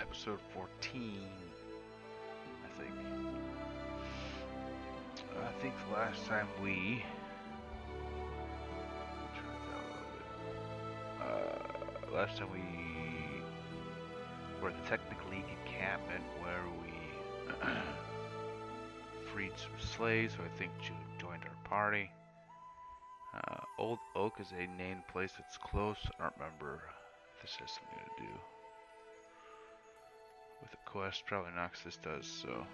episode 14, I think. I think the last time we... last time we were at the Technical League encampment where we freed some slaves who I think joined our party. Old Oak is a named place that's close. I don't remember if this has something to do with the quest. Probably not, 'cause this does, so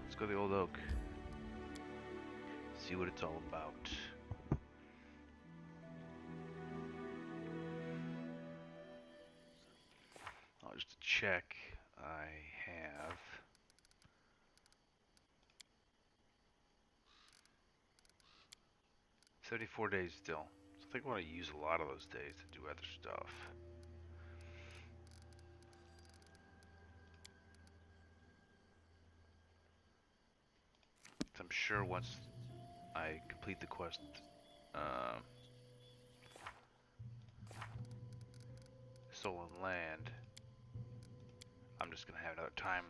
let's go to the Old Oak. See what it's all about. Just to check, I have 74 days still. So I think I want to use a lot of those days to do other stuff. So I'm sure once I complete the quest, Stolen Land, I'm just gonna have another time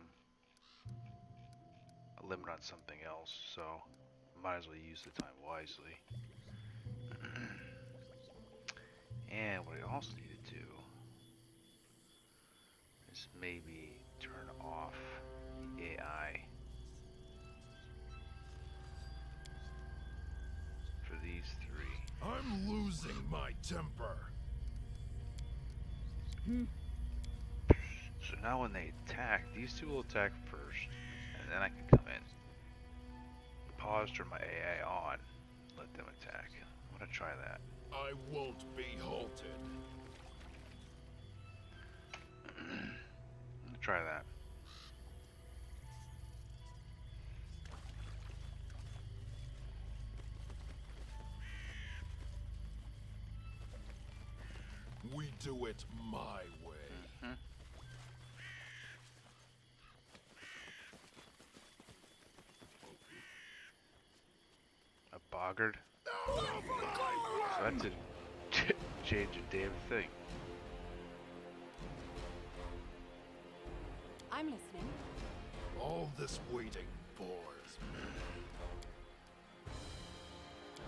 a limit on something else, so might as well use the time wisely. And what I also need to do is maybe turn off the AI for these three. I'm losing my temper. So now when they attack, these two will attack first, and then I can come in. Pause, turn my AI on, let them attack. I'm gonna try that. I won't be halted. I'm gonna try that. We do it my way. A boggard? So that didn't change a damn thing. I'm listening. All this waiting bores me.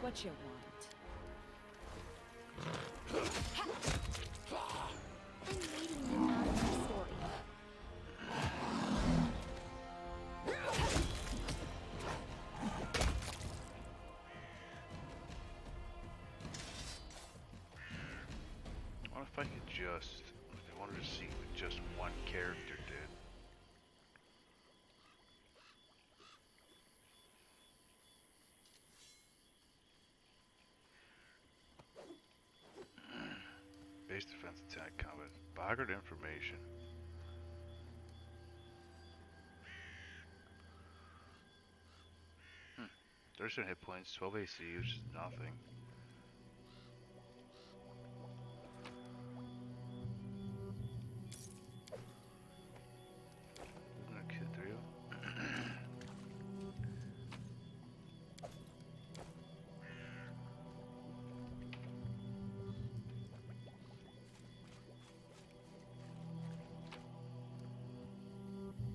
What you want? I'm reading you out of my story. What if I could just... I wanted to see what just one character did. Base defense, attack, combat, boggart information. Hmm. 37 hit points, 12 AC, which is nothing. Okay, there you go.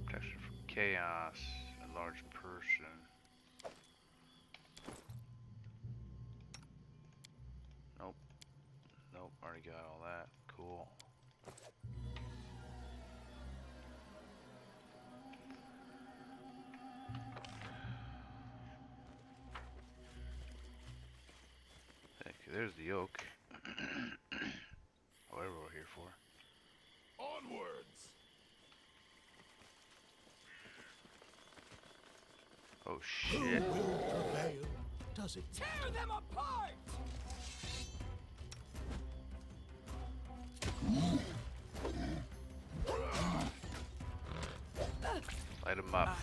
Protection from chaos, a large person. Nope. Nope, already got all that. Cool. Okay, there's the oak. Whatever we're here for. Onwards! Oh Who shit. will prevail? Does it Tear them apart! Light him up.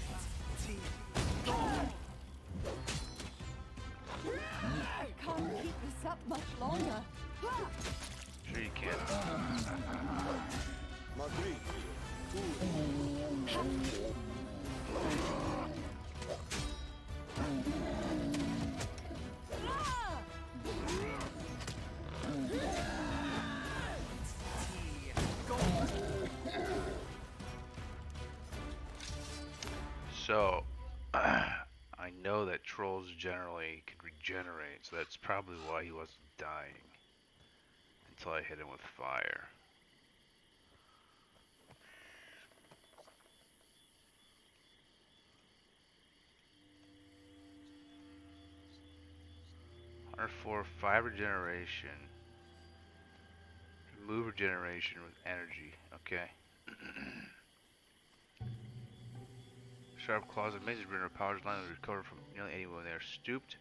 I can't keep this up much longer. Sure you can. trolls generally can regenerate, so that's probably why he wasn't dying until I hit him with fire. For 5 regeneration. Remove regeneration with energy. Okay. Sharp claws and mazes bring powers line to recover from nearly anyone they are stooped.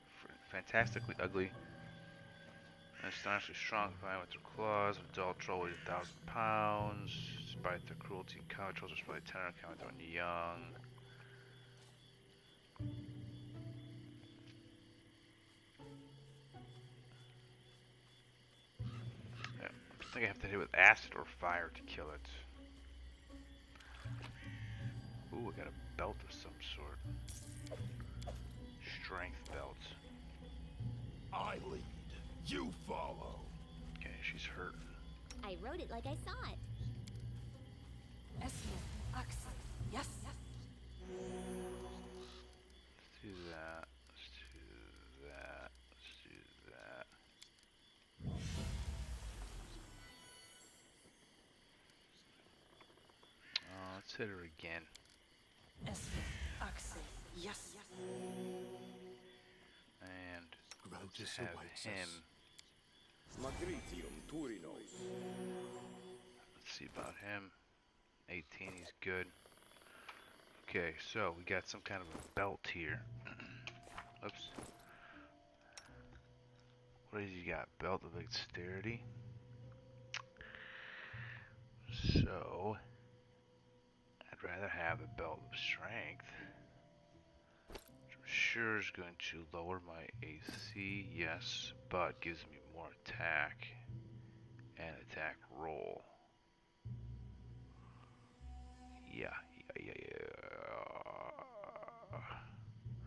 Fantastically ugly. And astonishingly strong, combined with their claws. An adult troll weighs 1,000 pounds. Despite their cruelty, common trolls are spotted 10 on account when young. Yeah, I think I have to hit it with acid or fire to kill it. Ooh, I got a belt of some sort. Strength belt. I lead. You follow. Okay, she's hurt. I wrote it like I saw it. Esmond, Axel. Yes. Let's do that. Let's do that. Let's do that. Let's hit her again. Esmond, Axel. Yes. And Grant let's us have awaits him. Magritium Turinos. Let's see about him. 18, he's good. Okay, so we got some kind of a belt here. Oops. What has he got? Belt of dexterity. So, I'd rather have a belt of strength. Which I'm sure is going to lower my AC, yes, but gives me more attack and attack roll. Yeah.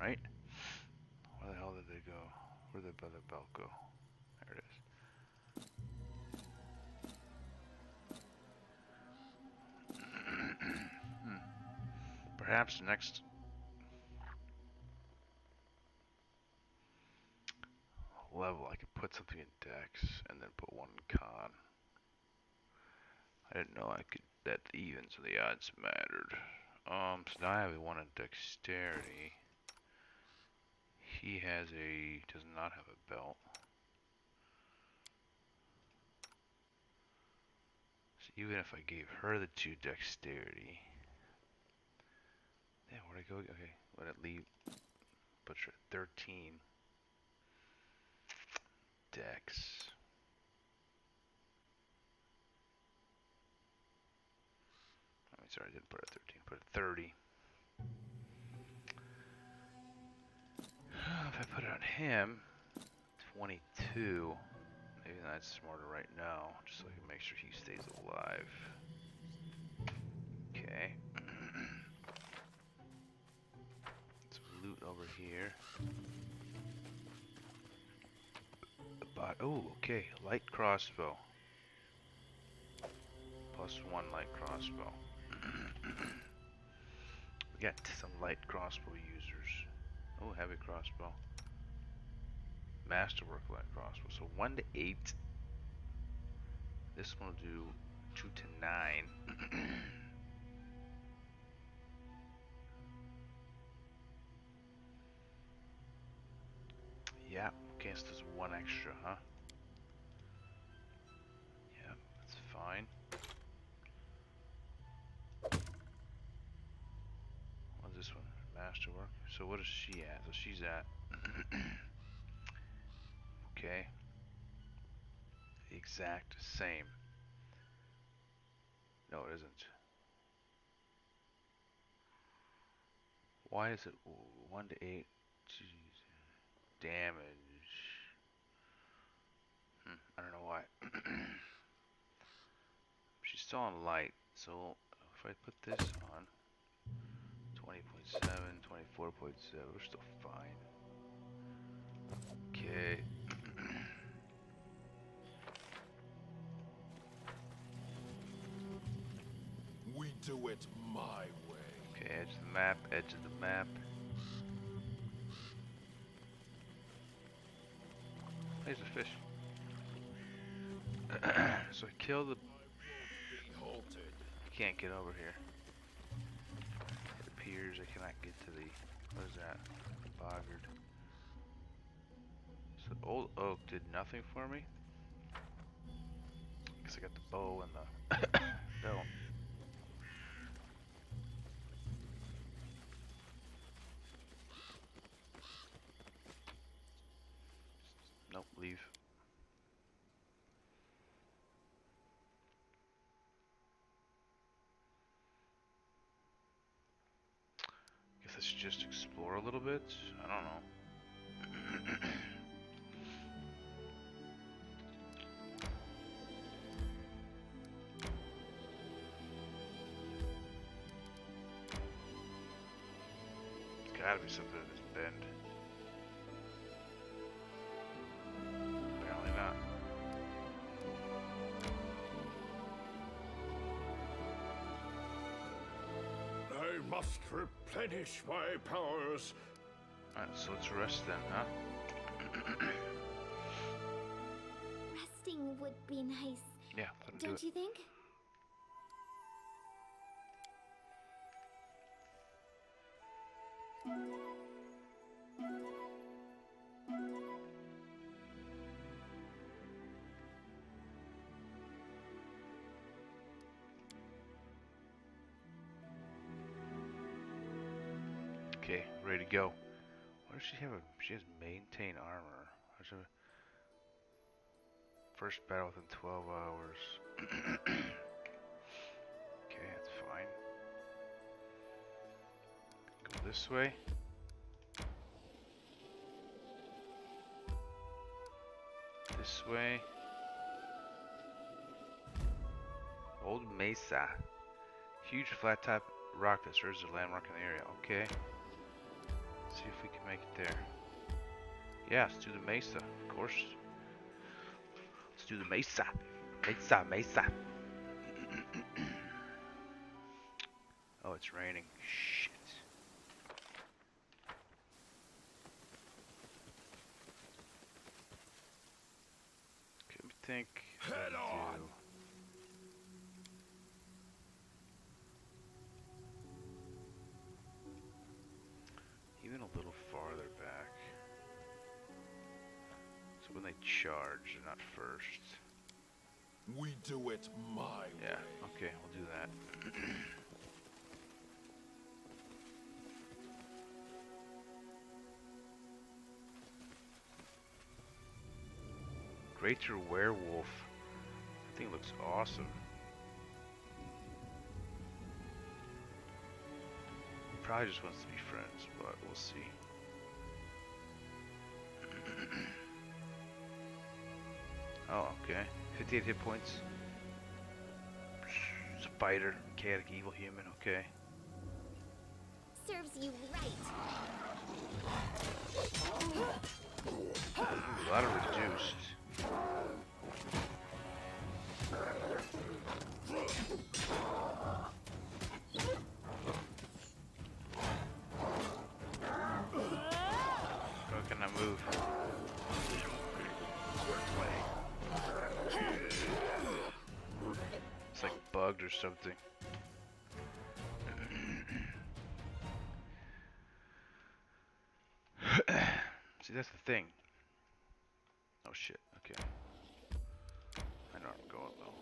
Right? Where the hell did they go? Where did the other belt go? There it is. Perhaps next level I could put something in Dex and then put one in Con. I didn't know I could that the evens and the odds mattered. So now I have one in Dexterity. He does not have a belt. So even if I gave her the 2 Dexterity. Yeah, where'd I go? Okay, let it leave. Put her at 13. Dex. Sorry, I didn't put it at 13, put it at 30. If I put it on him, 22. Maybe that's smarter right now, just so I can make sure he stays alive. Okay. Some loot over here. Oh, okay. Light crossbow. +1 light crossbow. We got some light crossbow users. Oh, heavy crossbow. Masterwork light crossbow. So 1 to 8. This one will do 2 to 9. Yeah, okay, so there's 1 extra, huh? Yeah, that's fine. What's this one? Masterwork. So what is she at? So she's at okay. The exact same. No, it isn't. Why is it 1 to 8? Jeez. Damage. I don't know why. She's still on light, so if I put this on 20.7, 24.7, we're still fine. Okay. We do it my way. Okay, edge of the map, edge of the map. There's a fish. So I kill the... Be halted. I can't get over here. It appears I cannot get to the... What is that? Boggard. So old oak did nothing for me. Guess I got the bow and the bell. Nope, leave. Guess I should just explore a little bit. I don't know. Gotta be something in this bend. Apparently not. I must replenish my powers. Alright, so let's rest then, huh? Resting would be nice, Yeah, let him do don't it. you think? Okay, ready to go. Why does she have a... She has maintain armor. Why does she have a... First battle within 12 hours. Okay, that's fine. Go this way. This way. Old Mesa. Huge flat top rock that serves as a landmark in the area. Okay. See if we can make it there. Yeah, let's do the Mesa, of course. Let's do the Mesa. Mesa, Mesa. Oh, it's raining. Shit. Okay, let me think. Head on. Even a little farther back. So when they charge, they're not first. We do it my Yeah, way. okay, we'll do that. Greater Werewolf. That thing looks awesome. Probably just wants to be friends, but we'll see. Oh, okay. 58 hit points. Spider, chaotic evil human, okay. Serves you right. Ooh, a lot of reduced. How can I move? It's like bugged or something. See, that's the thing. Oh shit, okay. I know where I'm going though.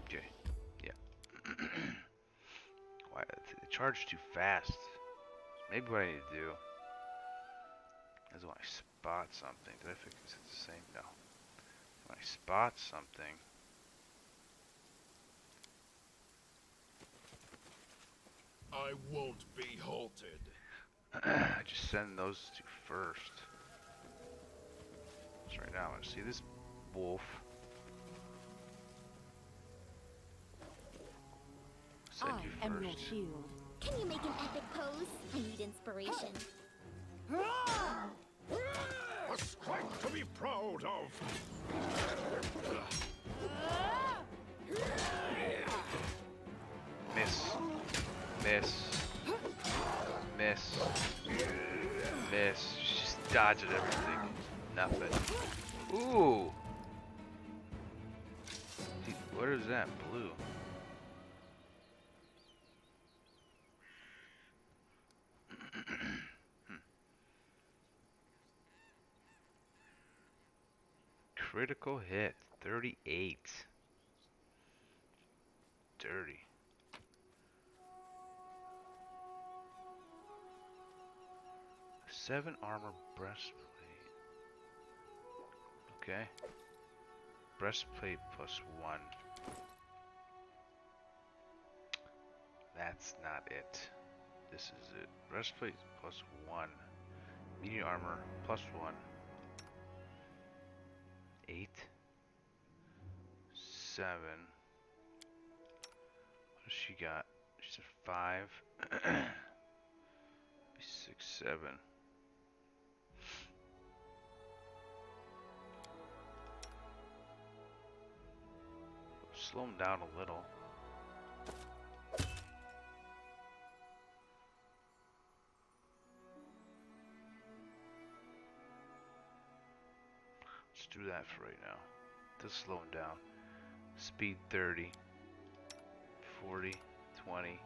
Okay, yeah. Why, they charge too fast. Maybe what I need to do is when I spot something, did I fix this at the same? No. When I spot something, I won't be halted. I just send those two first. So right now, I see this wolf. Send I you am your first. shield. Can you make an epic pose? I need inspiration. A strength to be proud of. Miss. Miss. Miss. Miss. Just dodging everything. Nothing. Ooh! Dude, what is that? Blue. Critical hit. 38. Dirty. Seven armor breastplate. Okay. Breastplate +1. That's not it. This is it. Breastplate +1. Medium armor +1. 8. 7. What does she got? She's a 5. 6, 7. Slow him down a little. Let's do that for right now. Just slow him down. Speed 30. 40. 20.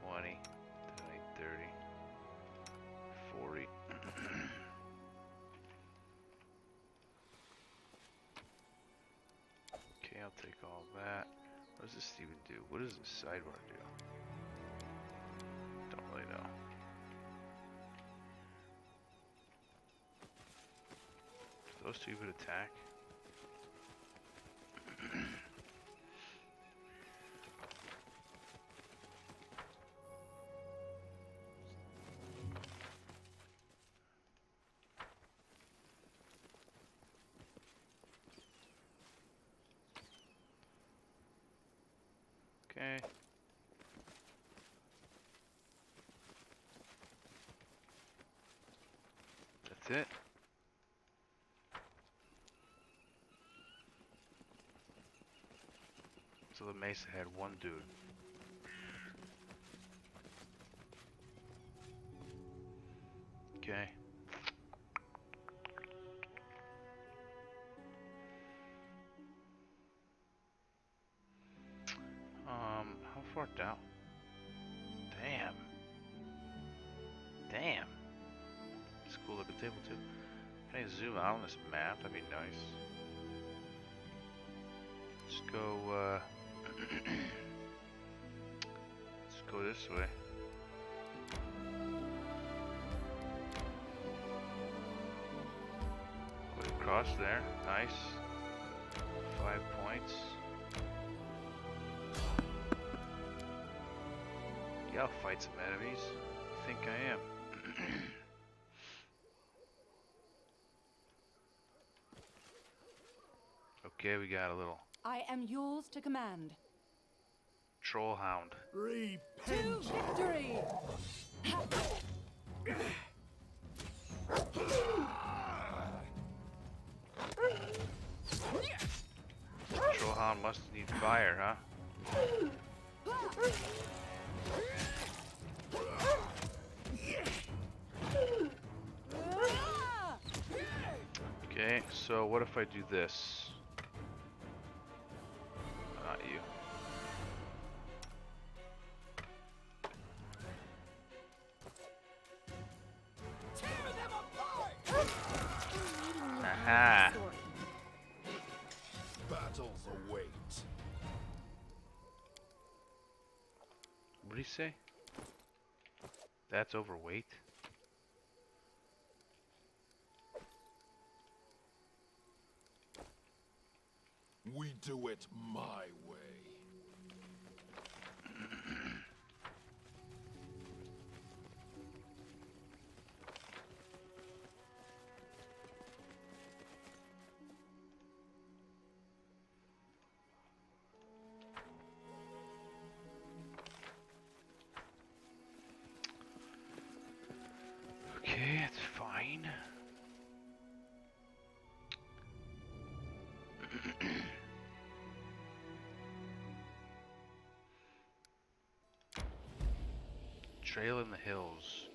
20. 20. 30. 40. Okay, I'll take all that. What does this even do? What does this sidebar do? Don't really know. Do those two even attack? Okay. That's it. So the Mesa had one dude. Okay. How far down? Damn. Damn. It's a cool looking table too. Can I zoom out on this map? That'd be nice. Let's go, let's go this way. Go across there. Nice. 5 points. Yeah, I'll fight some enemies. I think I am. Okay, we got a little I am yours to command. troll hound. To victory! Troll hound must need fire, huh? Okay, so what if I do this? Not you. Aha! Battles await. What did he say? That's overweight? We do it my way. Okay, that's fine. Trail in the hills.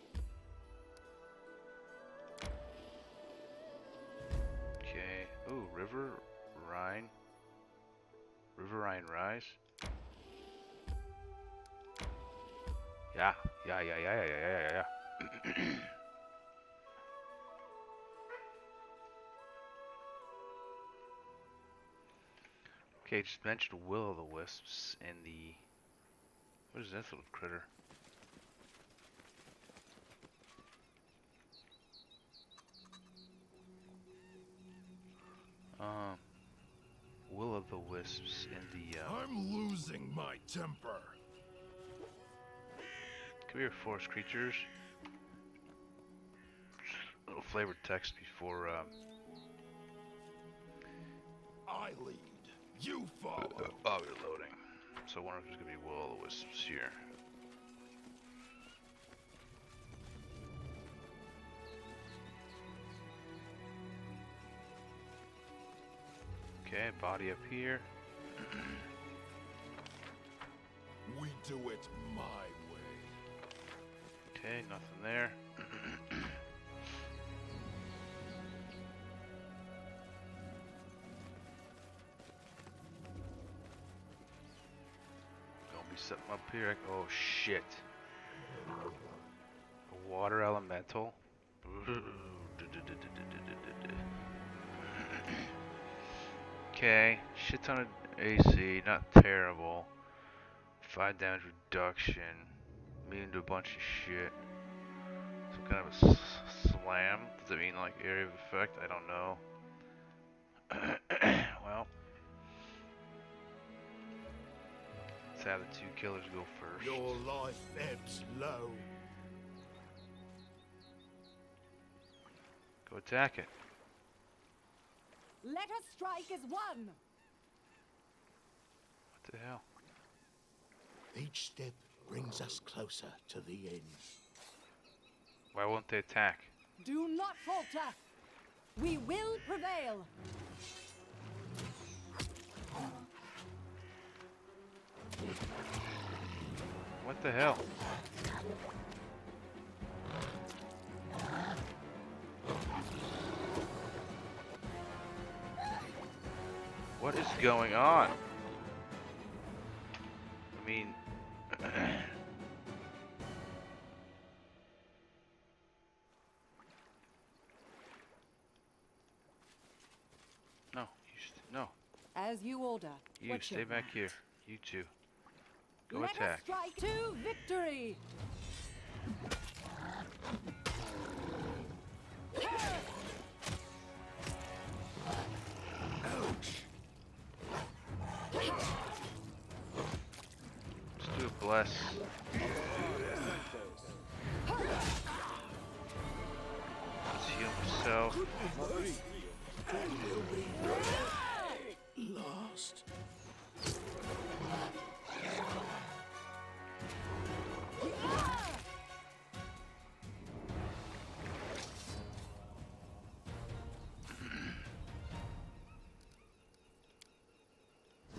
Okay. Ooh, River Rhine. River Rhine Rise. Yeah. Yeah. Okay, just mentioned will-o'-the-wisps in the... What is this little critter? Will-o'-the-wisps in the... I'm losing my temper. Come here, forest creatures. Little flavored text before... I lead. You follow. Oh, you're loading. So I wonder if there's gonna be will-o'-the-wisps here. Okay, body up here. We do it my way. Okay, nothing there. Gonna be something up here. Oh shit. A water elemental. Okay, shit ton of AC, not terrible. 5 damage reduction. Immune to a bunch of shit. Some kind of a slam. Does it mean like area of effect? I don't know. Well, let's have the 2 killers go first. Your life ebbs low. Go attack it. Let us strike as one. What the hell? Each step brings us closer to the end. Why won't they attack? Do not falter. We will prevail. What the hell? What is going on? I mean... No, no. As you order. You What's stay your back plan? here. You two. Go Let attack. us strike to victory. Let's do a bless. Let's heal myself. Lost.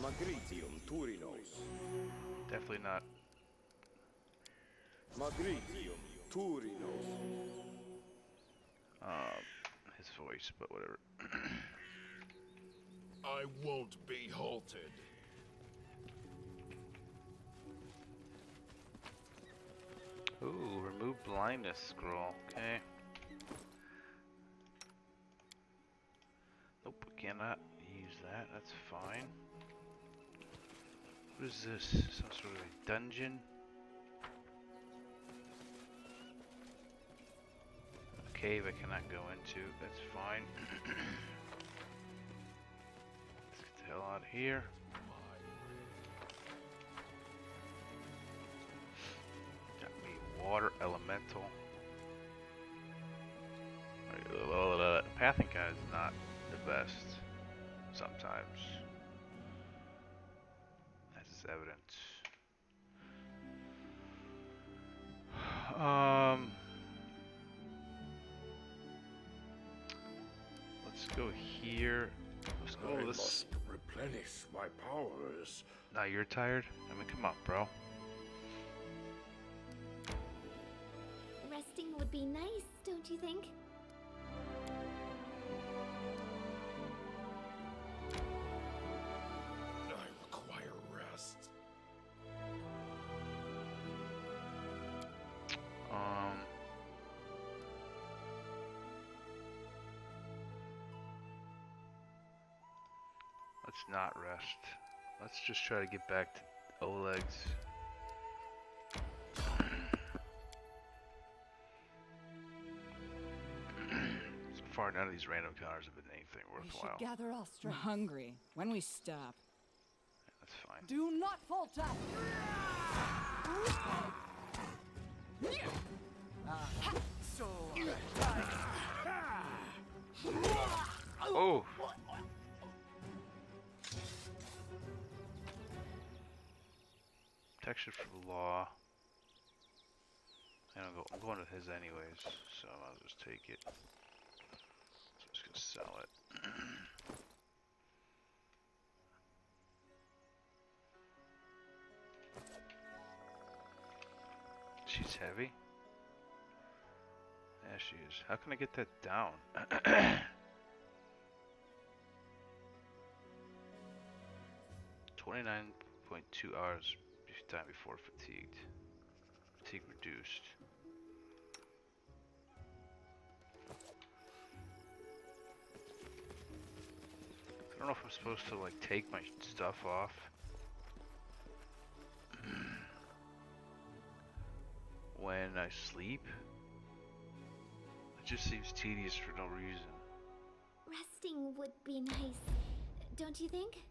Magritium Turinos. Definitely not. Magritium Turinos. His voice, but whatever. I won't be halted. Ooh, remove blindness scroll. Okay. Nope, we cannot use that. That's fine. What is this? Some sort of a dungeon? A cave I cannot go into. That's fine. Let's get the hell out of here. Got me water elemental. Pathfinder is not the best sometimes. That's evident. Let's go here. Let's go I this. must replenish my powers. Now you're tired? I mean, come on, bro. would be nice, don't you think? I require rest. Let's not rest. Let's just try to get back to Oleg's. So far, none of these random encounters have been anything We should worthwhile. gather our I'm strength. hungry. When we stop. That's fine. Do not falter. Oh! Protection for the law. And I'm going with his anyways, so I'll just take it. So I'm just gonna sell it. She's heavy. Yeah, she is. How can I get that down? 29.2 hours time before fatigued. Fatigue reduced. I don't know if I'm supposed to like take my stuff off. When I sleep. It just seems tedious for no reason. Resting would be nice, don't you think?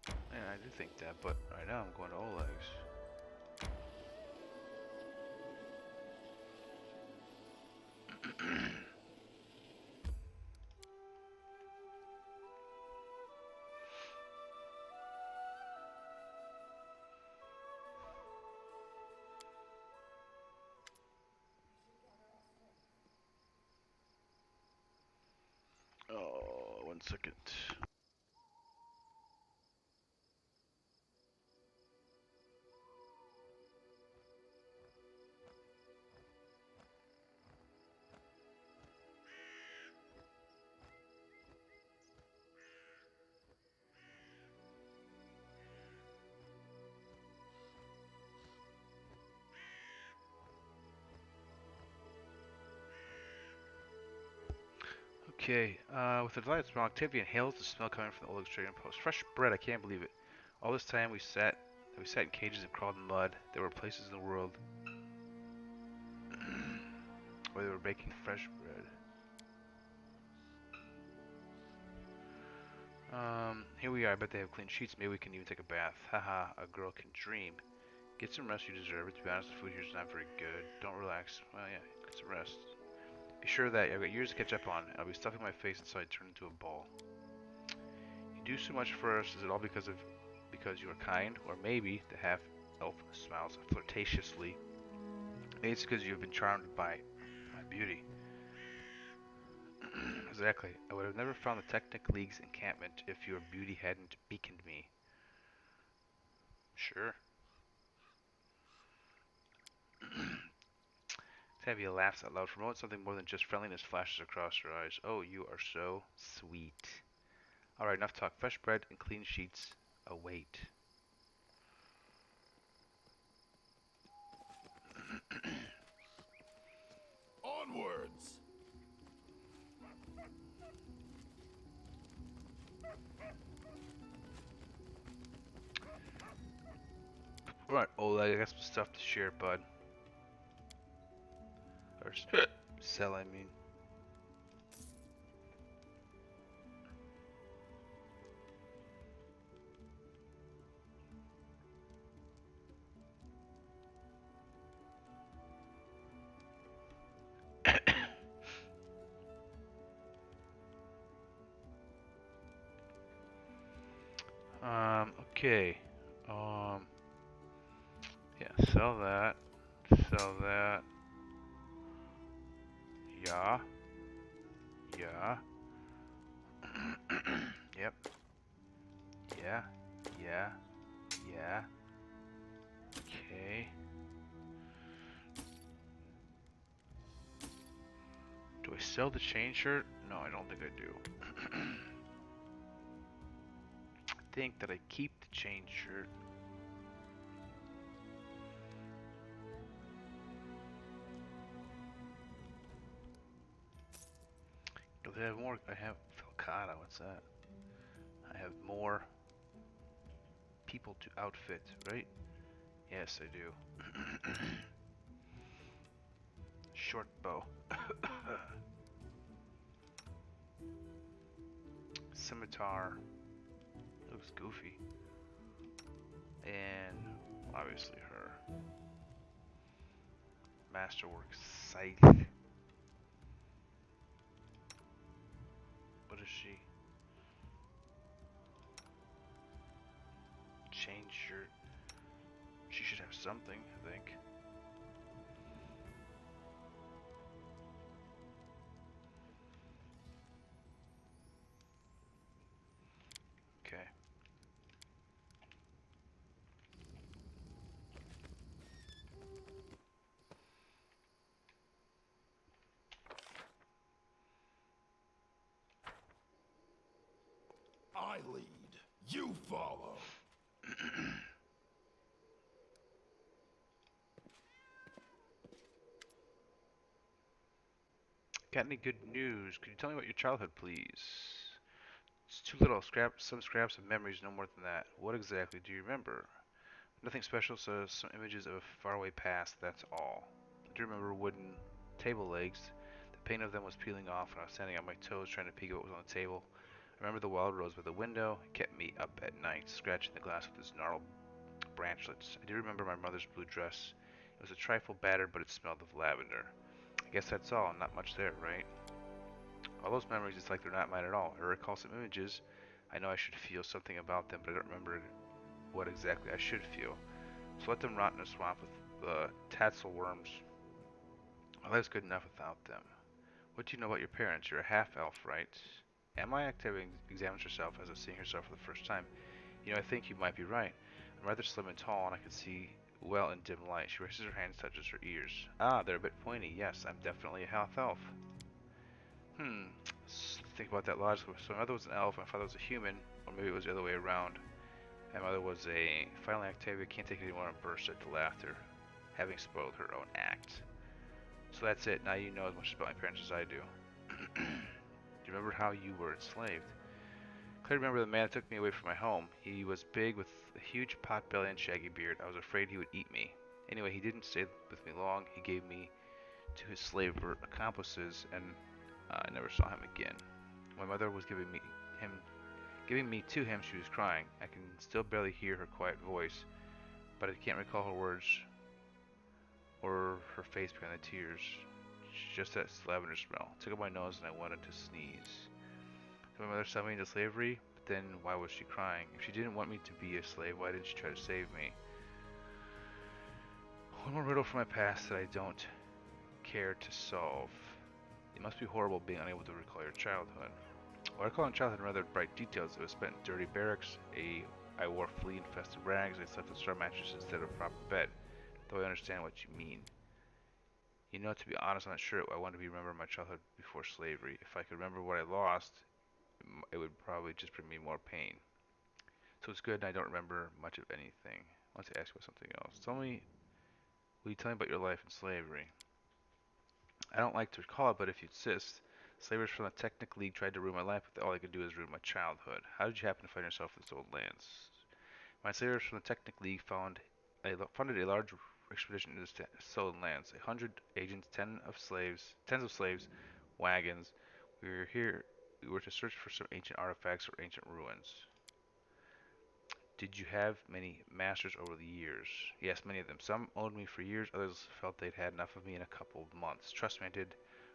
Yeah, I do think that, but right now I'm going to Oleg's. Oh, 1 second. Okay, with the delightful smell, Octavia inhales the smell coming from the old trading post. Fresh bread, I can't believe it. All this time we sat in cages and crawled in mud. There were places in the world where they were baking fresh bread. Here we are. I bet they have clean sheets. Maybe we can even take a bath. Haha, a girl can dream. Get some rest, you deserve it. To be honest, the food here is not very good. Don't relax. Well, yeah, get some rest. Be sure that I've got years to catch up on. I'll be stuffing my face until I turn into a ball. You do so much for us. Is it all because you are kind, or maybe the half-elf smiles flirtatiously? Maybe it's because you have been charmed by my beauty. Exactly. I would have never found the Technic League's encampment if your beauty hadn't beaconed me. Sure. Tavia laughs out loud. For a moment, something more than just friendliness flashes across her eyes. Oh, you are so sweet. Alright, enough talk. Fresh bread and clean sheets await. Onwards! Alright, Oleg, I got some stuff to share, bud. Or sell, I mean. Okay. Yeah, sell that. Sell that. Yeah. Yeah. Yep. Yeah. Yeah. Yeah. Okay. Sell the chain shirt? No, I don't think I do. I think that I keep the chain shirt. Do they have more? I have Falcata, what's that? I have more people to outfit, right? Yes, I do. Short bow. Scimitar. Looks goofy. And obviously her. Masterwork scythe. What is she? Chain shirt. She should have something, I think. Okay. I lead. You follow. Got any good news? Could you tell me about your childhood, please? It's too little. Some scraps of memories, no more than that. What exactly do you remember? Nothing special, so some images of a faraway past, that's all. I do remember wooden table legs. The paint of them was peeling off when I was standing on my toes trying to peek at what was on the table. I remember the wild rose by the window. It kept me up at night, scratching the glass with its gnarled branchlets. I do remember my mother's blue dress. It was a trifle battered, but it smelled of lavender. I guess that's all. Not much there, right? All those memories, it's like they're not mine at all. I recall some images. I know I should feel something about them, but I don't remember what exactly I should feel. So let them rot in a swamp with tassel worms. Well, that's good enough without them. What do you know about your parents? You're a half-elf, right? Am I? Octavia examines herself as if seeing herself for the first time. You know, I think you might be right. I'm rather slim and tall, and I can see well in dim light. She raises her hands, touches her ears. Ah, they're a bit pointy. Yes, I'm definitely a half-elf. Think about that logically. So my mother was an elf, my father was a human, or maybe it was the other way around. My mother was a... Finally, Octavia can't take it anymore and burst into laughter, having spoiled her own act. So that's it. Now you know as much about my parents as I do. Do you remember how you were enslaved? I clearly remember the man that took me away from my home. He was big with a huge pot belly and shaggy beard. I was afraid he would eat me. Anyway, he didn't stay with me long. He gave me to his slave accomplices, and I never saw him again. My mother was giving me to him. She was crying. I can still barely hear her quiet voice, but I can't recall her words or her face behind the tears. Just that lavender smell. I took up my nose and I wanted to sneeze. So my mother sent me into slavery, but then why was she crying? If she didn't want me to be a slave, why didn't she try to save me? One more riddle from my past that I don't care to solve. It must be horrible being unable to recall your childhood. What I call in childhood rather bright details. I was spent in dirty barracks, I wore flea-infested rags, I slept on straw mattresses instead of a proper bed. Though I understand what you mean. You know, to be honest, I'm not sure I want to remember my childhood before slavery. If I could remember what I lost, it would probably just bring me more pain. So it's good and I don't remember much of anything. I want to ask you about something else. Will you tell me about your life in slavery? I don't like to recall it, but if you insist. Slavers from the Technic League tried to ruin my life, but all I could do is ruin my childhood. How did you happen to find yourself in these old lands? My slavers from the Technic League funded a large expedition into the stolen lands. 100 agents, tens of slaves, wagons. We were to search for some ancient artifacts or ancient ruins. Did you have many masters over the years? Yes, many of them. Some owned me for years, others felt they'd had enough of me in a couple of months. Trust me, I did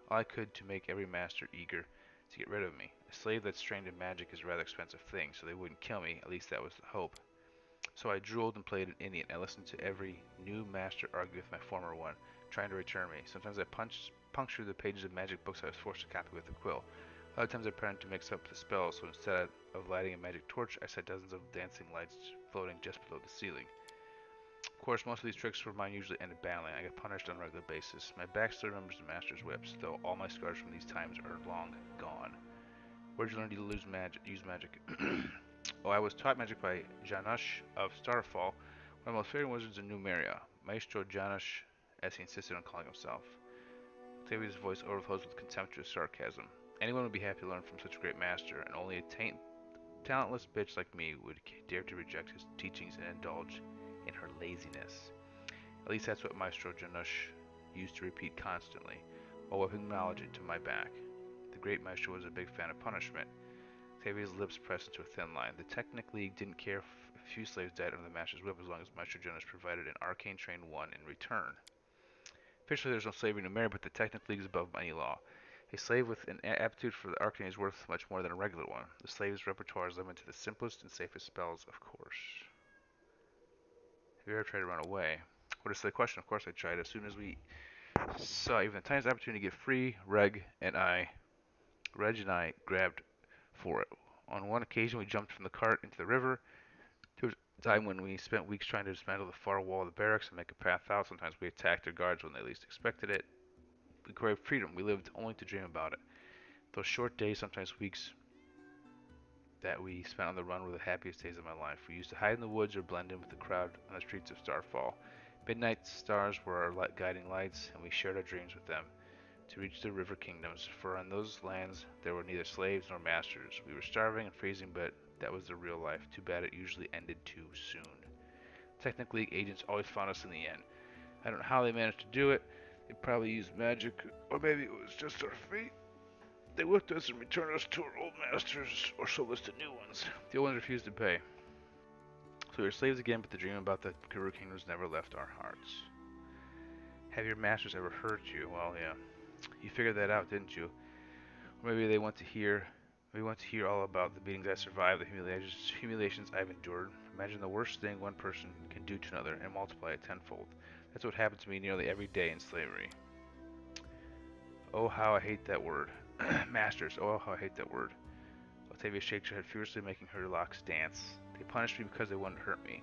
all I could to make every master eager to get rid of me. A slave that's trained in magic is a rather expensive thing, so they wouldn't kill me, at least that was the hope. So I drooled and played an Indian. I listened to every new master argue with my former one, trying to return me. Sometimes I punctured the pages of magic books I was forced to copy with a quill. Other times I pretended to mix up the spells, so instead of lighting a magic torch, I set dozens of dancing lights floating just below the ceiling. Of course, most of these tricks of mine usually ended badly. I get punished on a regular basis. My backstory remembers the Master's whips, though all my scars from these times are long gone. Where'd you learn to use magic? Oh, I was taught magic by Janusz of Starfall, one of the most favorite wizards in Numeria. Maestro Janusz, as he insisted on calling himself. Octavia's voice overflows with contemptuous sarcasm. Anyone would be happy to learn from such a great master, and only a talentless bitch like me would dare to reject his teachings and indulge in her laziness. At least that's what Maestro Janusz used to repeat constantly, while whipping knowledge into my back. The great maestro was a big fan of punishment. Octavia's lips pressed into a thin line. The Technic League didn't care if a few slaves died under the master's whip as long as Maestro Janusz provided an arcane trained one in return. Officially, there's no slavery in Numeria, but the Technic League is above any law. A slave with an aptitude for the arcane is worth much more than a regular one. The slave's repertoire is limited to the simplest and safest spells, of course. Have you ever tried to run away? What a silly question. Of course I tried. As soon as we saw even the tiniest opportunity to get free, Reg and I grabbed for it. On one occasion, we jumped from the cart into the river. There was a time when we spent weeks trying to dismantle the far wall of the barracks and make a path out. Sometimes we attacked their guards when they least expected it. We craved freedom. We lived only to dream about it. Those short days, sometimes weeks, that we spent on the run were the happiest days of my life. We used to hide in the woods or blend in with the crowd on the streets of Starfall. Midnight stars were our guiding lights, and we shared our dreams with them to reach the river kingdoms, for on those lands there were neither slaves nor masters. We were starving and freezing, but that was the real life. Too bad it usually ended too soon. Technically, agents always found us in the end. I don't know how they managed to do it. They probably used magic, or maybe it was just our fate. They whipped us and returned us to our old masters, or sold us to new ones. The old ones refused to pay. So we were slaves again, but the dream about the river kingdoms never left our hearts. Have your masters ever hurt you? Well, yeah. You figured that out, didn't you? Or maybe they want to hear all about the beatings I survived, the humiliations I've endured. Imagine the worst thing one person can do to another and multiply it tenfold. That's what happened to me nearly every day in slavery. Oh, how I hate that word. Masters, oh, how I hate that word. Octavia shakes her head furiously, making her locks dance. They punished me because they wanted to hurt me.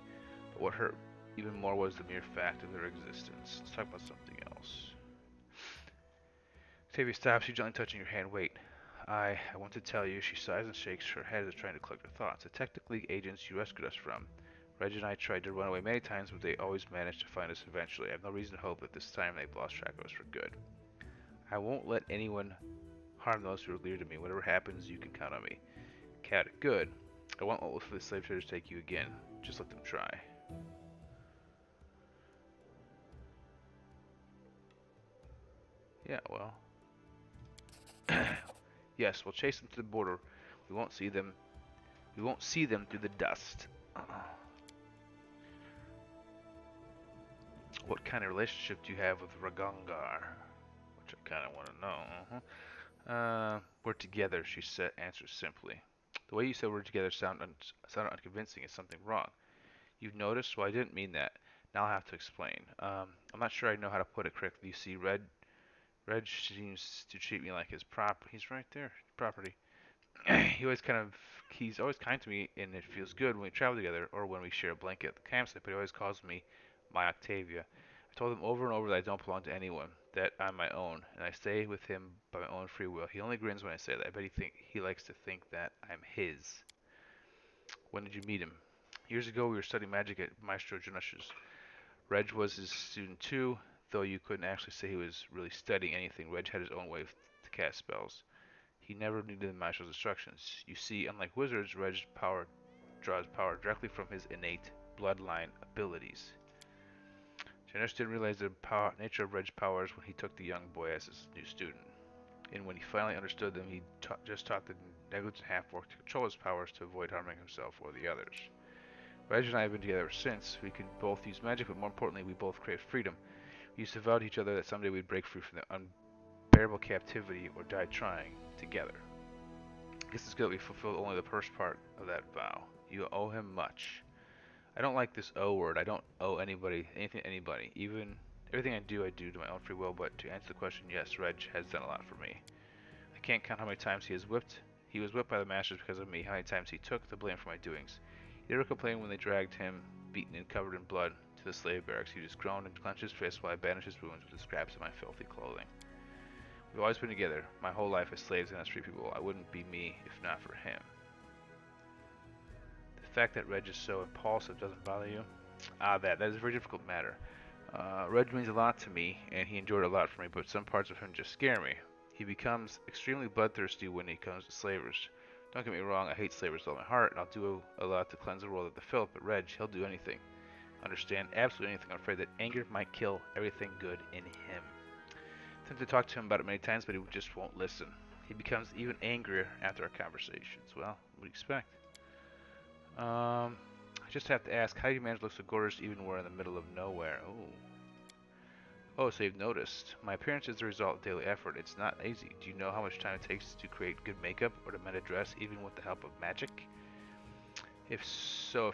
But what hurt even more was the mere fact of their existence. Let's talk about something else. Octavia stops, she gently touching her hand. Wait. I want to tell you, she sighs and shakes her head as trying to collect her thoughts. The Technic League agents you rescued us from. Reg and I tried to run away many times, but they always managed to find us eventually. I have no reason to hope that this time they've lost track of us for good. I won't let anyone harm those who are dear to me. Whatever happens, you can count on me. Cat, good. I won't let the slave traders take you again. Just let them try. Yeah, well. Yes, we'll chase them to the border. We won't see them through the dust. What kind of relationship do you have with Ragongar? Which I kind of want to know. We're together, she answers simply. The way you said we're together sounded unconvincing. Is something wrong? You've noticed? Well, I didn't mean that. Now I'll have to explain. I'm not sure I know how to put it correctly. You see, Reg seems to treat me like his property. He's right there, property. He's always kind to me, and it feels good when we travel together or when we share a blanket at the campsite, but he always calls me my Octavia. I told him over and over that I don't belong to anyone, that I'm my own, and I stay with him by my own free will. He only grins when I say that. I bet he likes to think that I'm his. When did you meet him? Years ago, we were studying magic at Maestro Janusz's. Reg was his student too, though you couldn't actually say he was really studying anything. Reg had his own way to cast spells. He never needed the Master's instructions. You see, unlike wizards, Reg's power draws power directly from his innate bloodline abilities. Janusz didn't realize the nature of Reg's powers when he took the young boy as his new student. And when he finally understood them, he just taught the negligent half-orc to control his powers to avoid harming himself or the others. Reg and I have been together ever since. We can both use magic, but more importantly, we both crave freedom. We used to vow to each other that someday we'd break free from the unbearable captivity or die trying together. I guess it's good that we fulfilled only the first part of that vow. You owe him much. I don't like this O word. I don't owe anything to anybody. Even everything I do to my own free will, but to answer the question, yes, Reg has done a lot for me. I can't count how many times he was whipped by the masters because of me, how many times he took the blame for my doings. He never complained when they dragged him, beaten and covered in blood, to to the slave barracks. He just groaned and clenched his fist while I bandaged his wounds with the scraps of my filthy clothing. We've always been together, my whole life as slaves and as free people. I wouldn't be me if not for him. The fact that Reg is so impulsive doesn't bother you? That is a very difficult matter. Reg means a lot to me, and he endured a lot for me, but some parts of him just scare me. He becomes extremely bloodthirsty when he comes to slavers. Don't get me wrong, I hate slavers with all my heart, and I'll do a lot to cleanse the world of the filth, but Reg, he'll do anything. Understand? Absolutely anything. I'm afraid that anger might kill everything good in him. I attempted to talk to him about it many times, but he just won't listen. He becomes even angrier after our conversations. Well, what do you expect? I just have to ask, how do you manage to look so gorgeous even when we're in the middle of nowhere? Oh, so you've noticed. My appearance is the result of daily effort. It's not easy. Do you know how much time it takes to create good makeup or to mend a dress, even with the help of magic? If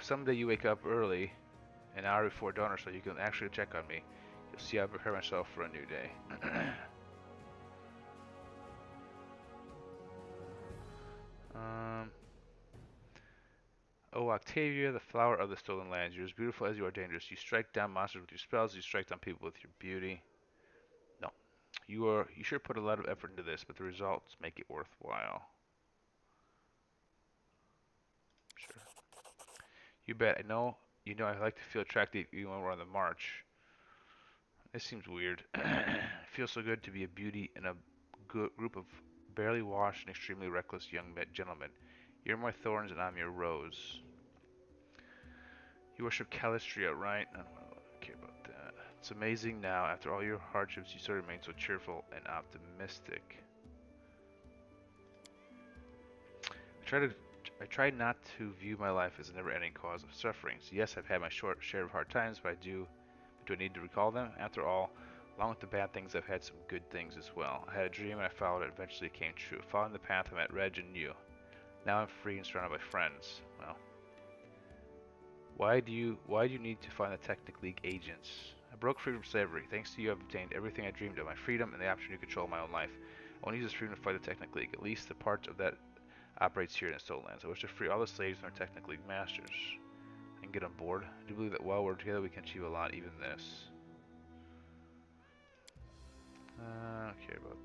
someday you wake up early, an hour before dawn or so, you can actually check on me. You'll see I prepare myself for a new day. Oh, Octavia, the flower of the stolen lands. You're as beautiful as you are dangerous. You strike down monsters with your spells. You strike down people with your beauty. No. You sure put a lot of effort into this, but the results make it worthwhile. Sure. You bet. I know I like to feel attractive even when we're on the march. This seems weird. It feels so good to be a beauty in a group of barely washed and extremely reckless young gentlemen. You're my thorns and I'm your rose. You worship Calistria, right? I don't care about that. It's amazing now, after all your hardships, you still remain so cheerful and optimistic. I try not to view my life as a never-ending cause of sufferings. Yes, I've had my share of hard times, but do I need to recall them? After all, along with the bad things, I've had some good things as well. I had a dream and I followed it. Eventually it came true. Following the path, I met Reg and you. Now I'm free and surrounded by friends. Well, why do you need to find the Technic League agents? I broke free from slavery. Thanks to you, I've obtained everything I dreamed of: my freedom and the opportunity to control my own life. I want to use this freedom to fight the Technic League, at least the part of that operates here in the Stolen Lands. I wish to free all the slaves and our Technic League masters. And get on board. I do believe that while we're together, we can achieve a lot, even this. I don't care about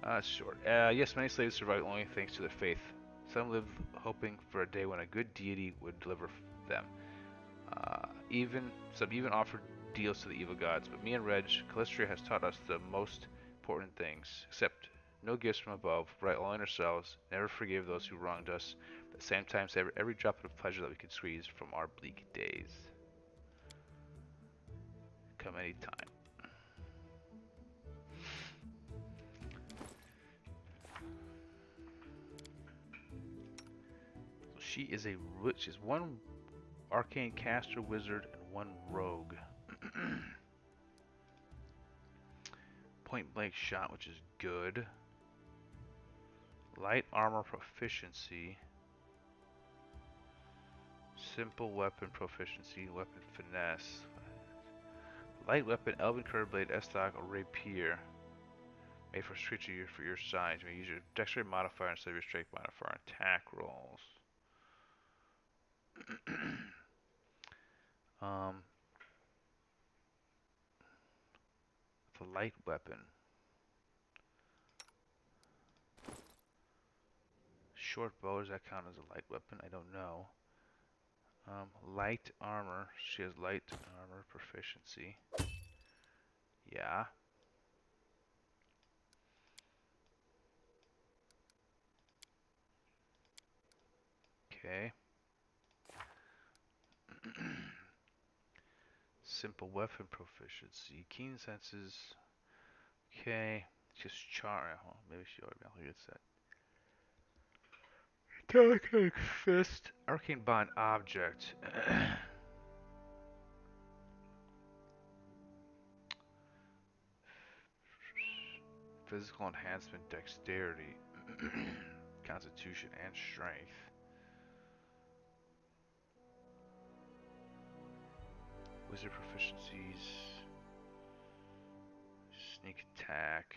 that. Short. Yes, many slaves survive only thanks to their faith. Some live hoping for a day when a good deity would deliver them. Some even offer deals to the evil gods. But me and Reg, Calistria has taught us the most important things. Accept no gifts from above, right only in ourselves, never forgive those who wronged us, but at the same time savor every drop of pleasure that we could squeeze from our bleak days. Come any time. So she is one arcane caster wizard and one rogue. Point blank shot, which is good. Light armor proficiency. Simple weapon proficiency, weapon finesse. Light weapon, elven curved blade, S-stock, or rapier. Made for creature for your size. You may use your dexterity modifier instead of your strength modifier on attack rolls. It's a light weapon. Short bow, does that count as a light weapon? I don't know. Light armor. She has light armor proficiency. Yeah. Okay. Simple weapon proficiency. Keen senses. Okay. Just char. Well, maybe she automatically gets that. Arcane fist. Arcane bond object. Physical enhancement, dexterity, constitution, and strength. Wizard proficiencies. Sneak attack.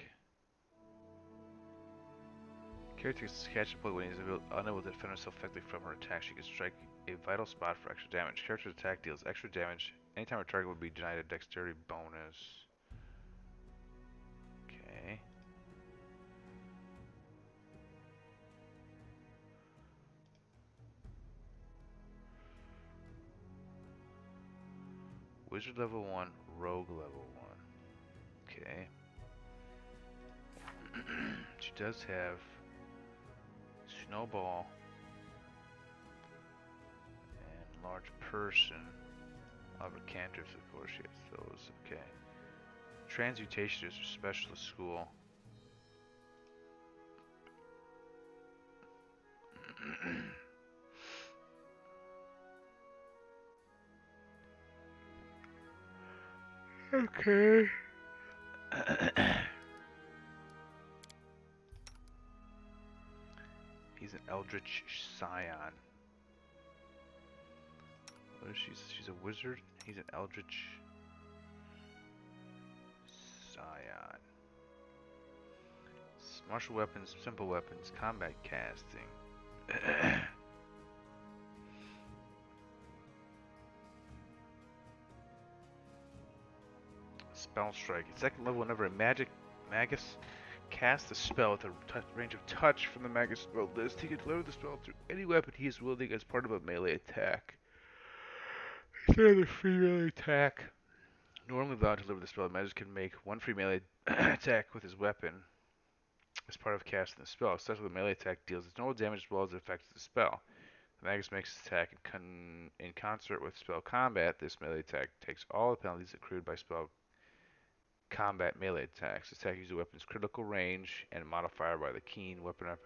Character gets catch a point when he's unable to defend himself effectively from her attack. She can strike a vital spot for extra damage. Character's attack deals extra damage Anytime a target would be denied a dexterity bonus. Okay. Wizard level 1, rogue level 1. Okay. She does have snowball and large person. Other cantrips, of course, she has those. Okay. Transmutation is her specialist school. Okay. He's an eldritch scion. What is she? She's a wizard. He's an eldritch scion. Martial weapons, simple weapons, combat casting. Spell strike. At second level, whenever a magus casts a spell with a range of touch from the magus spell list, he can deliver the spell through any weapon he is wielding as part of a melee attack. Instead of the free melee attack. Normally allowed to deliver the spell, the magus can make one free melee attack with his weapon as part of casting the spell. Such the melee attack deals its normal damage as well as it affects the spell. The magus makes his attack in concert with spell combat. This melee attack takes all the penalties accrued by spell combat melee attacks. This attack uses the weapon's critical range and modifier by the keen weapon up,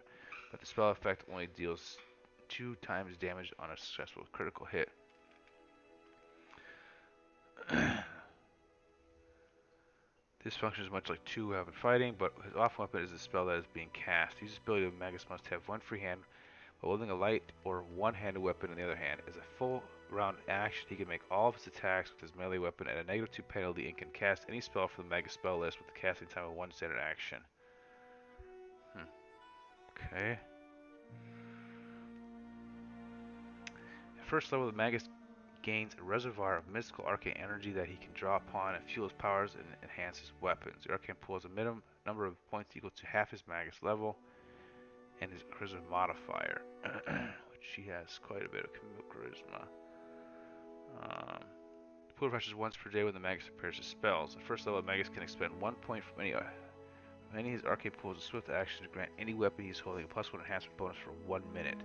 but the spell effect only deals 2 times damage on a successful critical hit. This function is much like 2-weapon fighting, but his off-weapon is a spell that is being cast. His ability of magus must have one free hand while wielding a light or one-handed weapon in the other hand. As a full round action, he can make all of his attacks with his melee weapon at a -2 penalty and can cast any spell from the magus spell list with the casting time of 1 standard action. Okay. At first level, the magus gains a reservoir of mystical arcane energy that he can draw upon and fuel his powers and enhance his weapons. The arcane pool has a minimum number of points equal to half his magus level and his charisma modifier, which he has quite a bit of charisma. The pool refreshes once per day when the magus prepares his spells. At first level, the magus can expend 1 point from any of his arcane pools as a swift action to grant any weapon he is holding a +1 enhancement bonus for 1 minute.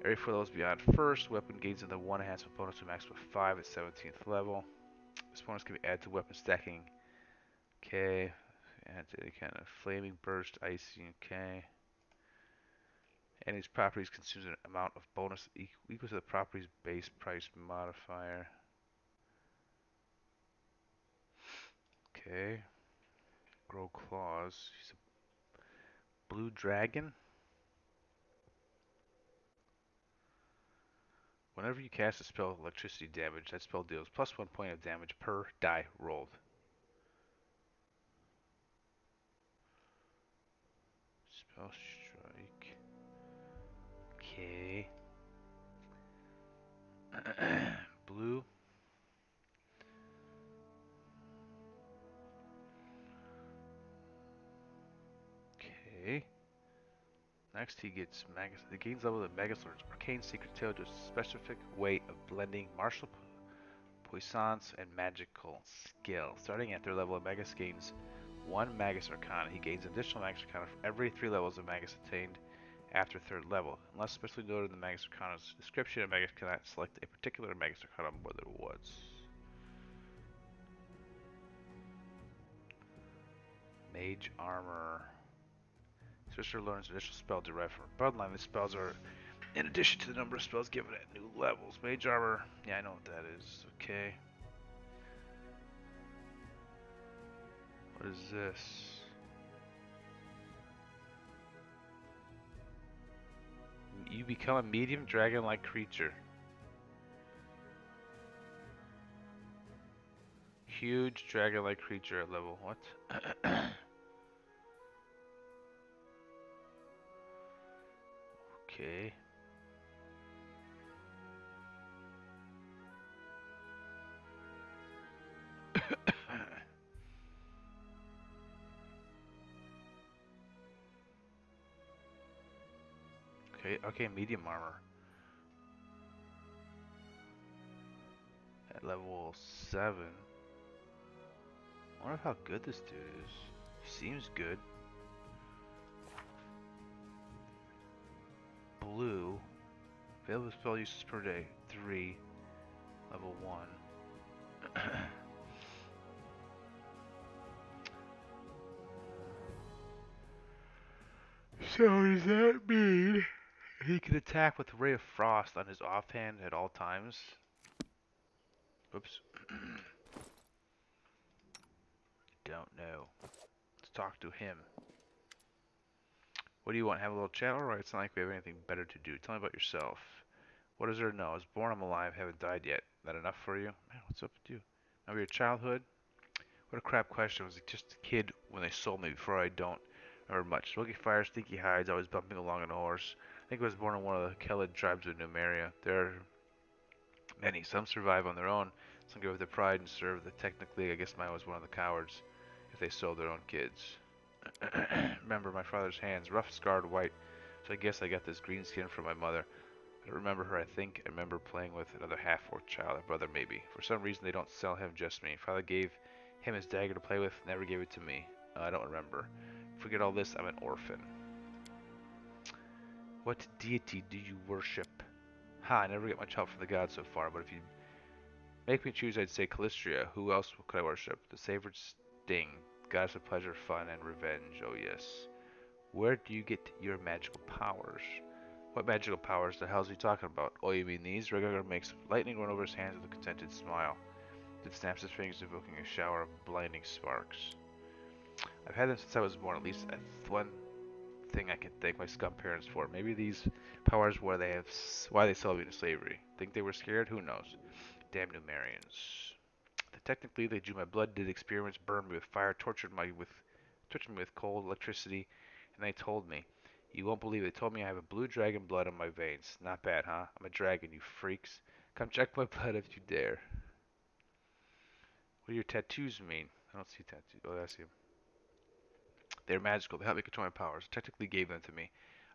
Every 4 levels beyond first, weapon gains another 1 enhancement bonus to a maximum of 5 at 17th level. This bonus can be added to weapon stacking. Okay. Add to any kind of flaming burst, icy, okay. And these properties consumes an amount of bonus equal to the property's base price modifier. Okay. Grow claws. He's a blue dragon. Whenever you cast a spell with electricity damage, that spell deals +1 point of damage per die rolled. Spell strike. Okay. Blue. Okay. Next he gets Magus. He gains level of Magus Lord's Arcane Secret Tail to a specific way of blending martial puissance and magical skill. Starting at 3rd level, Magus gains 1 Magus Arcana. He gains additional Magus Arcana for every 3 levels of Magus attained after 3rd level. Unless specially noted in the Magus Arcana's description, a Magus cannot select a particular Magus Arcana more than once. Mage Armor. Sorcerer learns an additional spell derived from her bloodline. These spells are in addition to the number of spells given at new levels. Mage Armor. Yeah, I know what that is. Okay. What is this? You become a medium dragon-like creature. Huge dragon-like creature at level what? Okay. Okay, medium armor. At level 7. I wonder how good this dude is. He seems good. Blue. Available spell uses per day. 3. Level 1. So does that mean he can attack with Ray of Frost on his offhand at all times? Oops. Don't know. Let's talk to him. What do you want? Have a little chat? Alright, it's not like we have anything better to do. Tell me about yourself. What is there to know? I was born, I'm alive, haven't died yet. That enough for you? Man, what's up with you? Remember your childhood? What a crap question. I was just a kid when they sold me before I don't remember much. Smoky fire, stinky hides, always bumping along on a horse. I think I was born in one of the Kelid tribes of Numeria. There are many. Some survive on their own. Some give up their pride and serve. Technically, I guess mine was one of the cowards if they sold their own kids. Remember my father's hands, rough, scarred, white. So I guess I got this green skin from my mother. I don't remember her, I think. I remember playing with another half-orc child, a brother maybe. For some reason, they don't sell him, just me. Father gave him his dagger to play with, never gave it to me. I don't remember. Forget all this, I'm an orphan. What deity do you worship? Ha, I never get much help from the gods so far, but if you make me choose, I'd say Callistria. Who else could I worship? The savored sting, goddess of pleasure, fun, and revenge. Oh yes. Where do you get your magical powers? What magical powers the hell is he talking about? Oh, you mean these? Regardar makes lightning run over his hands with a contented smile. Then snaps his fingers, evoking a shower of blinding sparks. I've had them since I was born. At least that's one thing I can thank my scum parents for. Maybe these powers why they sold me into slavery. Think they were scared? Who knows? Damn Numerians. Technically, they drew my blood, did experiments, burned me with fire, tortured me with cold, electricity, and they told me. You won't believe it. They told me I have a blue dragon blood in my veins. Not bad, huh? I'm a dragon, you freaks. Come check my blood if you dare. What do your tattoos mean? I don't see tattoos. Oh, I see them. They're magical. They help me control my powers. I technically gave them to me.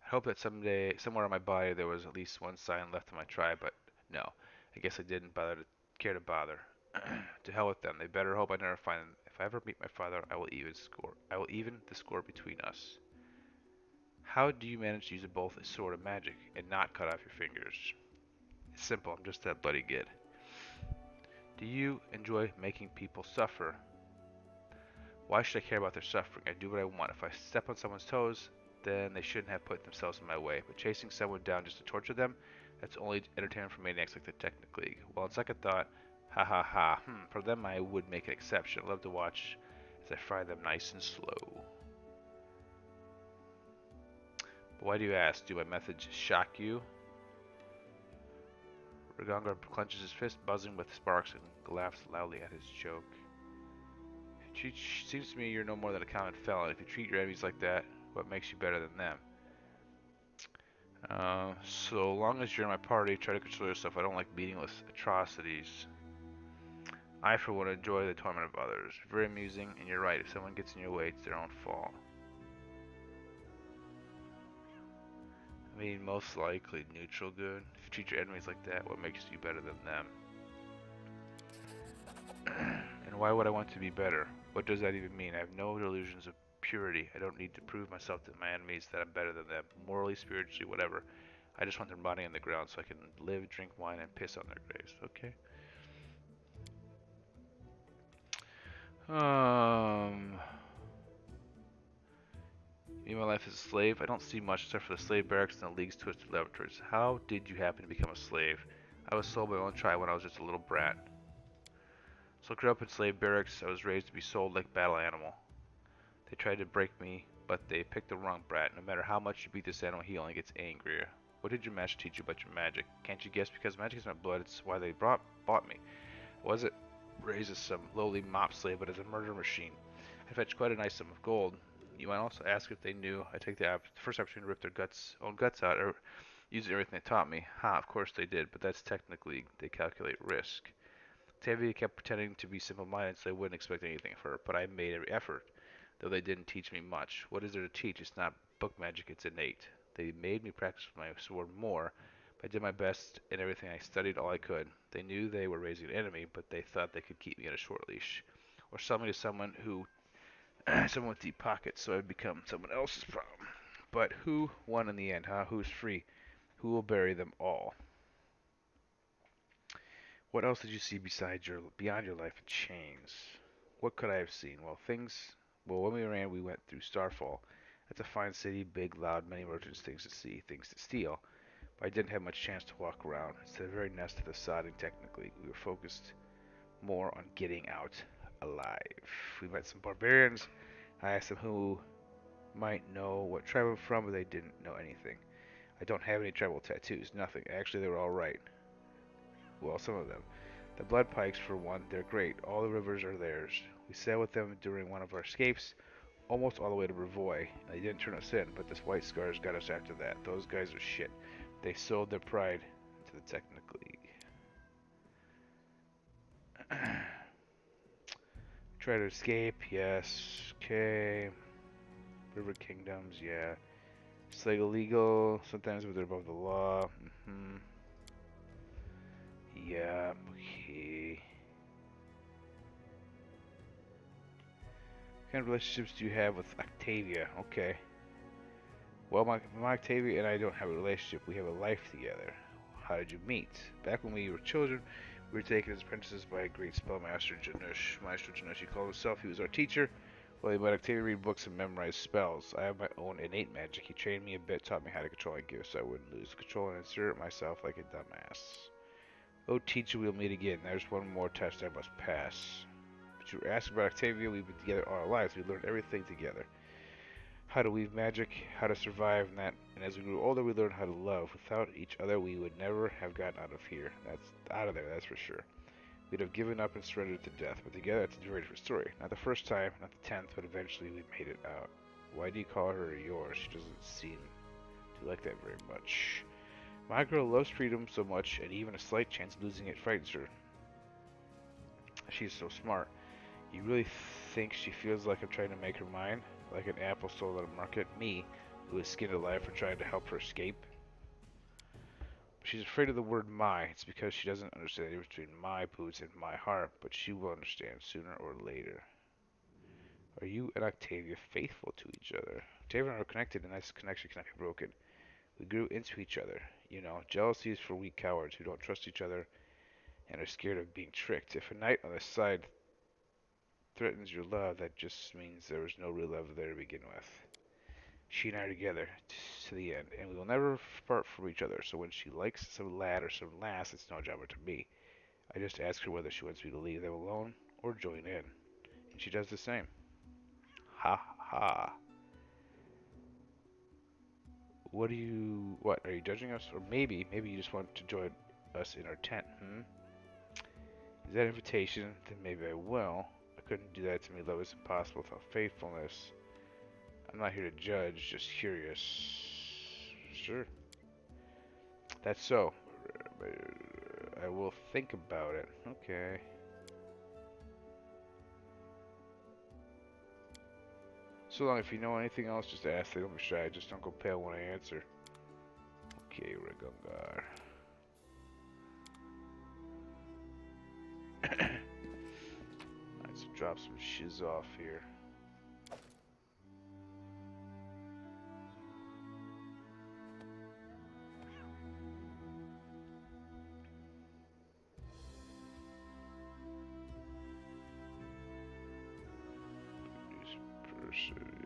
I hope that someday, somewhere on my body, there was at least one sign left of my tribe, but no. I guess I didn't care to bother. To hell with them. They better hope I never find them. If I ever meet my father, I will even the score between us. How do you manage to use both a sword and magic and not cut off your fingers? It's simple. I'm just that bloody good. Do you enjoy making people suffer? Why should I care about their suffering? I do what I want. If I step on someone's toes, then they shouldn't have put themselves in my way. But chasing someone down just to torture them, that's only entertainment for maniacs like the Technic League. Well, on second thought, ha ha ha, for them I would make an exception. I love to watch as I fry them nice and slow. But why do you ask? Do my methods shock you? Regardar clenches his fist, buzzing with sparks, and laughs loudly at his joke. Seems to me you're no more than a common felon. If you treat your enemies like that, what makes you better than them? So long as you're in my party, try to control yourself. I don't like meaningless atrocities. I, for one, enjoy the torment of others. Very amusing, and you're right. If someone gets in your way, it's their own fault. I mean, most likely neutral good. If you treat your enemies like that, what makes you better than them? And why would I want to be better? What does that even mean? I have no delusions of purity. I don't need to prove myself to my enemies that I'm better than them. Morally, spiritually, whatever. I just want their body on the ground so I can live, drink wine, and piss on their graves. Okay. Me, my life as a slave. I don't see much except for the slave barracks and the League's twisted laboratories. How did you happen to become a slave? I was sold by my own tribe when I was just a little brat. So I grew up in slave barracks. I was raised to be sold like a battle animal. They tried to break me, but they picked the wrong brat. No matter how much you beat this animal, he only gets angrier. What did your master teach you about your magic? Can't you guess? Because magic is my blood, it's why they bought me. Was it raised as some lowly mop slave, but as a murder machine? I fetched quite a nice sum of gold. You might also ask if they knew I take the first opportunity to rip their own guts out, or use everything they taught me. Ha, of course they did, but that's technically, they calculate risk. Tavia kept pretending to be simple-minded, so I wouldn't expect anything of her, but I made every effort, though they didn't teach me much. What is there to teach? It's not book magic, it's innate. They made me practice with my sword more. I did my best in everything. I studied all I could. They knew they were raising an enemy, but they thought they could keep me on a short leash. Or sell me to someone who, someone with deep pockets, so I'd become someone else's problem. But who won in the end, huh? Who's free? Who will bury them all? What else did you see beyond your life in chains? What could I have seen? Well, when we ran, we went through Starfall. That's a fine city, big, loud, many merchants, things to see, things to steal. But I didn't have much chance to walk around. It's the very nest of the sodding technically. We were focused more on getting out alive. We met some barbarians. I asked them who might know what tribe I'm from, but they didn't know anything. I don't have any tribal tattoos, nothing. Actually, they were all right. Well, some of them. The blood pikes, for one, they're great. All the rivers are theirs. We sailed with them during one of our escapes, almost all the way to Brevoy. They didn't turn us in, but this White Scars got us after that. Those guys are shit. They sold their pride to the Technic League. Try to escape, yes. Okay. River Kingdoms, yeah. It's like illegal, sometimes but they're above the law. Yeah, okay. What kind of relationships do you have with Octavia? Okay. Well, my Octavia and I don't have a relationship. We have a life together. How did you meet? Back when we were children, we were taken as apprentices by a great spellmaster, Janusz. Maestro Janusz, he called himself. He was our teacher. Well, he let Octavia read books and memorize spells. I have my own innate magic. He trained me a bit, taught me how to control my gifts so I wouldn't lose control and insert myself like a dumbass. Oh, teacher, we'll meet again. There's one more test I must pass. But you were asking about Octavia. We've been together all our lives. We learned everything together. How to weave magic, how to survive, and as we grew older, we learned how to love. Without each other, we would never have gotten out of here. That's for sure. We'd have given up and surrendered to death, but together it's a very different story. Not the first time, not the 10th, but eventually we made it out. Why do you call her yours? She doesn't seem to like that very much. My girl loves freedom so much, and even a slight chance of losing it frightens her. She's so smart. You really think she feels like I'm trying to make her mine? Like an apple sold at a market? Me, who is skinned alive for trying to help her escape? She's afraid of the word my. It's because she doesn't understand the difference between my boots and my heart, but she will understand sooner or later. Are you and Octavia faithful to each other? Octavia and I are connected, and this connection cannot be broken. We grew into each other. You know, jealousy is for weak cowards who don't trust each other and are scared of being tricked. If a knight on the side threatens your love, that just means there was no real love there to begin with. She and I are together to the end, and we will never part from each other. So when she likes some lad or some lass, it's no jobber to me. I just ask her whether she wants me to leave them alone or join in, and she does the same. Ha ha. What are you judging us? Or maybe you just want to join us in our tent, Is that an invitation? Then maybe I will. I couldn't do that to me. Love is impossible without faithfulness. I'm not here to judge, just curious. Sure. That's so. I will think about it. Okay. So long, if you know anything else, just ask. Don't be shy. Just don't go pale when I answer. Okay, Regungar. Let's drop some shiz off here.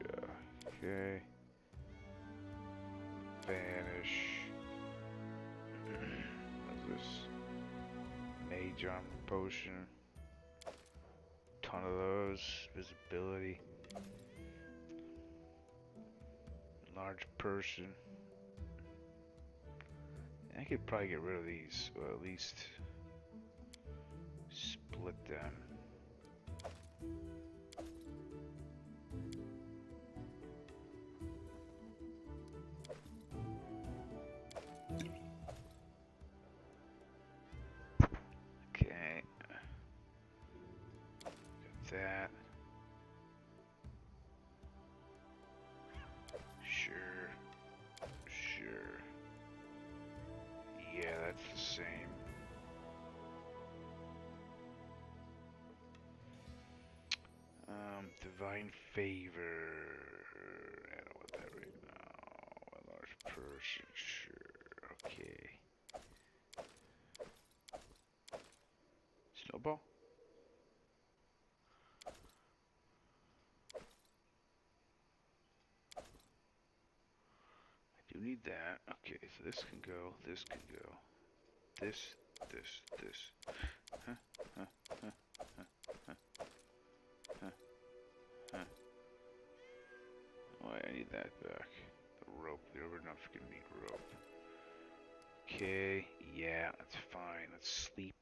Yeah. Okay. Vanish. What's this? Mage armor potion. Ton of those. Visibility. Large person. I could probably get rid of these, or at least split them. Okay. Got that. Sure. Divine favor. I don't want that right now. A large person, sure. Okay. Snowball? I do need that. Okay, so this can go, this can go. This. Huh, huh, huh, huh, huh, huh, huh. Oh, I need that back. The rope. The overnights gonna need rope. Okay, yeah, that's fine. Let's sleep.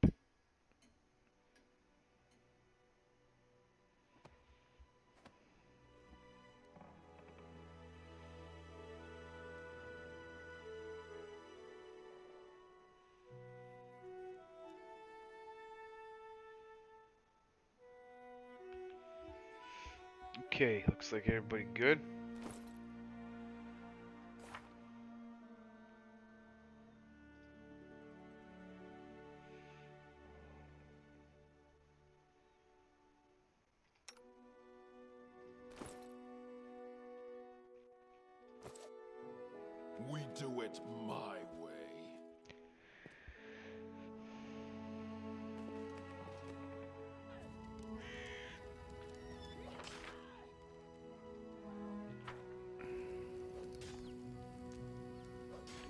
Okay, looks like everybody good. We do it my way.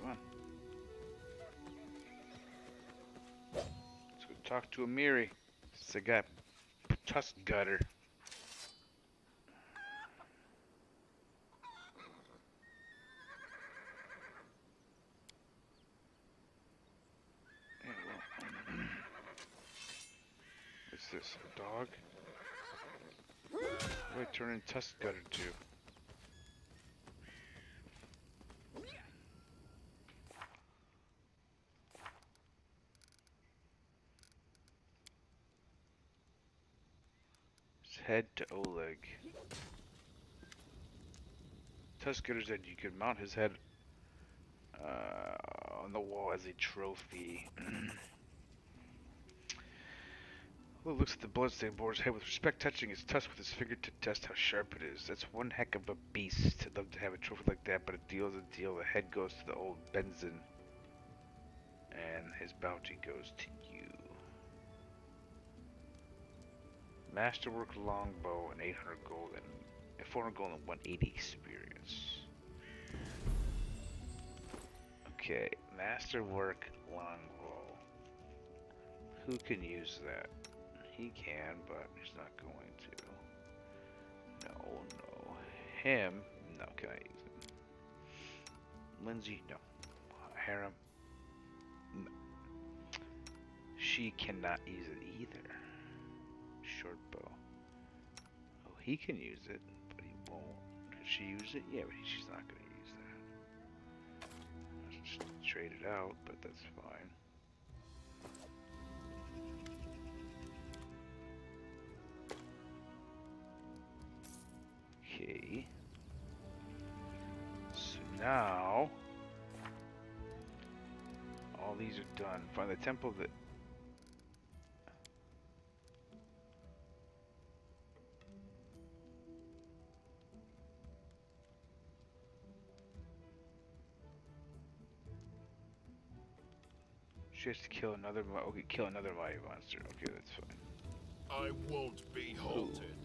Come on. Let's go talk to Amiri. It's the guy, Tusk Gutter. Yeah, well, what's this? A dog? What do I turn in Tusk Gutter to? Head to Oleg. Tusk Gutter said you could mount his head on the wall as a trophy. Well, looks at the bloodstained boar's head with respect, touching his tusk with his finger to test how sharp it is. That's one heck of a beast. I'd love to have a trophy like that, but a deal's a deal. The head goes to the old Benzin, and his bounty goes to you. Masterwork longbow and 800 gold and 400 gold and 180 experience. Okay, masterwork longbow. Who can use that? He can, but he's not going to. No. Him? No, can I use him? Lindsay? No. Harem? No. She cannot use it either. Short bow. Oh, he can use it, but he won't. Can she use it? Yeah, but she's not going to use that. Just trade it out, but that's fine. Okay. So now, all these are done. Find the temple that. She has to kill another. Okay, kill another mighty monster. Okay, that's fine. I won't be halted.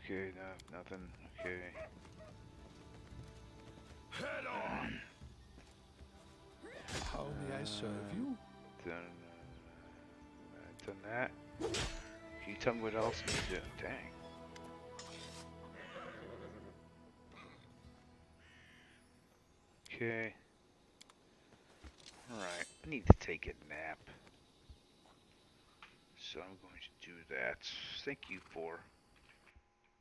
Okay, no, nothing. Okay. Head on! How may I serve you? Done that. Can you tell me what else needs to do? Dang. Okay. Alright, I need to take a nap. So I'm going to do that. Thank you for